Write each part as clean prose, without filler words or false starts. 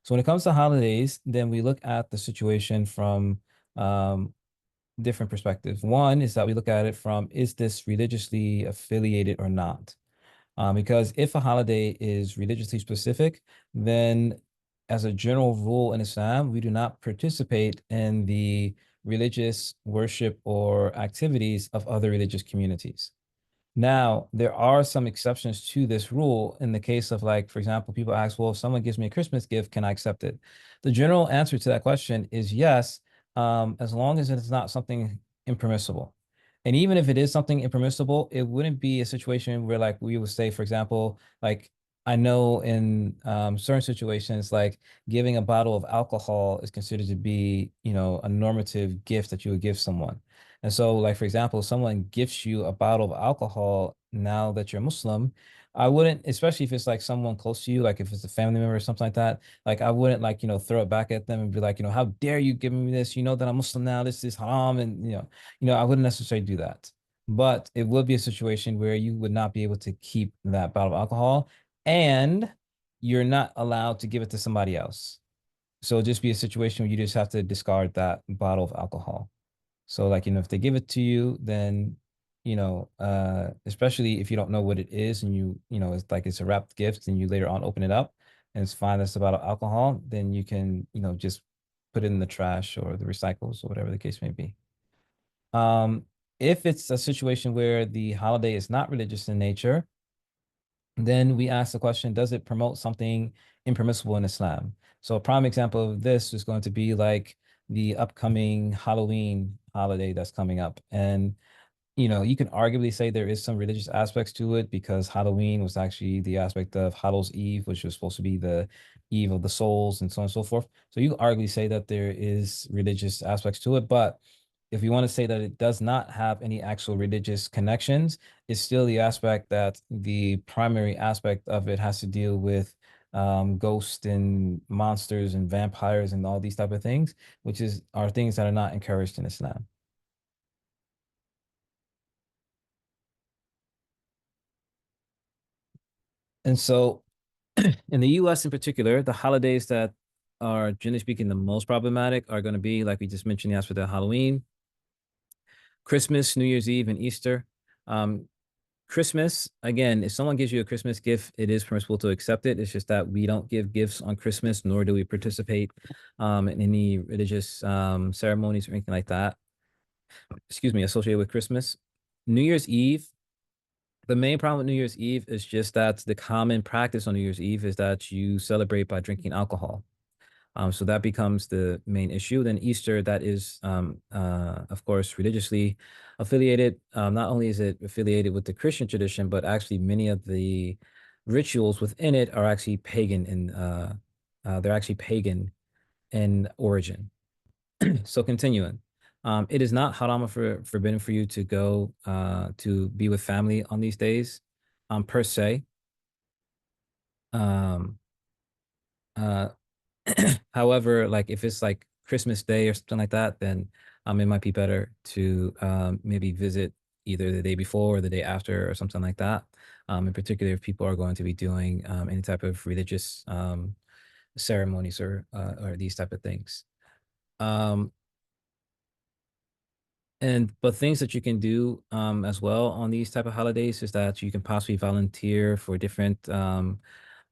So when it comes to holidays, then we look at the situation from um, different perspectives. One is that we look at it from, is this religiously affiliated or not? Because if a holiday is religiously specific, then as a general rule in Islam, we do not participate in the religious worship or activities of other religious communities. Now, there are some exceptions to this rule in the case of, like, for example, people ask, well, if someone gives me a Christmas gift, can I accept it? The general answer to that question is yes, as long as it's not something impermissible. And even if it is something impermissible, it wouldn't be a situation where, like, we would say, for example, like, I know in certain situations, like giving a bottle of alcohol is considered to be, a normative gift that you would give someone. And so, like, for example, if someone gifts you a bottle of alcohol now that you're Muslim, I wouldn't, especially if it's like someone close to you, like if it's a family member or something like that, like I wouldn't, like, throw it back at them and be like, how dare you give me this? You know that I'm Muslim now, this is haram. And I wouldn't necessarily do that. But it would be a situation where you would not be able to keep that bottle of alcohol, and you're not allowed to give it to somebody else. So it'll just be a situation where you just have to discard that bottle of alcohol. So, like, if they give it to you, then, especially if you don't know what it is, and it's like it's a wrapped gift and you later on open it up and it's fine, that's about alcohol, then you can, just put it in the trash or the recycles or whatever the case may be. Um, if it's a situation where the holiday is not religious in nature, then we ask the question, does it promote something impermissible in Islam? So a prime example of this is going to be like the upcoming Halloween holiday that's coming up. And, you can arguably say there is some religious aspects to it because Halloween was actually the aspect of Hallows Eve, which was supposed to be the Eve of the souls and so on and so forth. So you can arguably say that there is religious aspects to it, but if you want to say that it does not have any actual religious connections, it's still the aspect that the primary aspect of it has to deal with ghosts and monsters and vampires and all these type of things, which are things that are not encouraged in Islam. And so in the US in particular, the holidays that are generally speaking the most problematic are going to be, like we just mentioned, the aspect of Halloween, Christmas, New Year's Eve, and Easter. Um, Christmas, again, if someone gives you a Christmas gift, it is permissible to accept it. It's just that we don't give gifts on Christmas, nor do we participate in any religious ceremonies or anything like that. Excuse me, associated with Christmas. New Year's Eve, the main problem with New Year's Eve is just that the common practice on New Year's Eve is that you celebrate by drinking alcohol. So that becomes the main issue. Then Easter, that is, of course, religiously affiliated. Not only is it affiliated with the Christian tradition, but actually many of the rituals within it are actually pagan, and they're actually pagan in origin. So continuing, it is not haram or forbidden for you to go to be with family on these days, per se. Um, uh, However, like if it's like Christmas Day or something like that, then it might be better to maybe visit either the day before or the day after or something like that. In particular, if people are going to be doing any type of religious ceremonies or these type of things. Um, and but things that you can do as well on these type of holidays is that you can possibly volunteer for different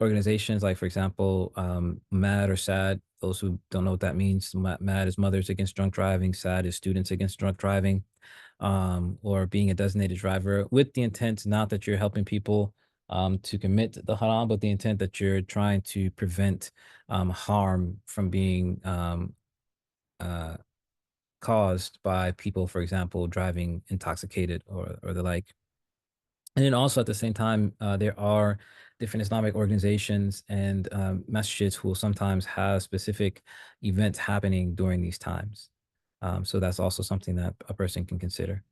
organizations, like for example, MAD or SAD. Those who don't know what that means, MAD is Mothers Against Drunk Driving, SAD is Students Against Drunk Driving, or being a designated driver with the intent not that you're helping people to commit the haram, but the intent that you're trying to prevent harm from being uh, caused by people, for example, driving intoxicated or the like. And then also at the same time, there are different Islamic organizations and masjids who will sometimes have specific events happening during these times. So that's also something that a person can consider.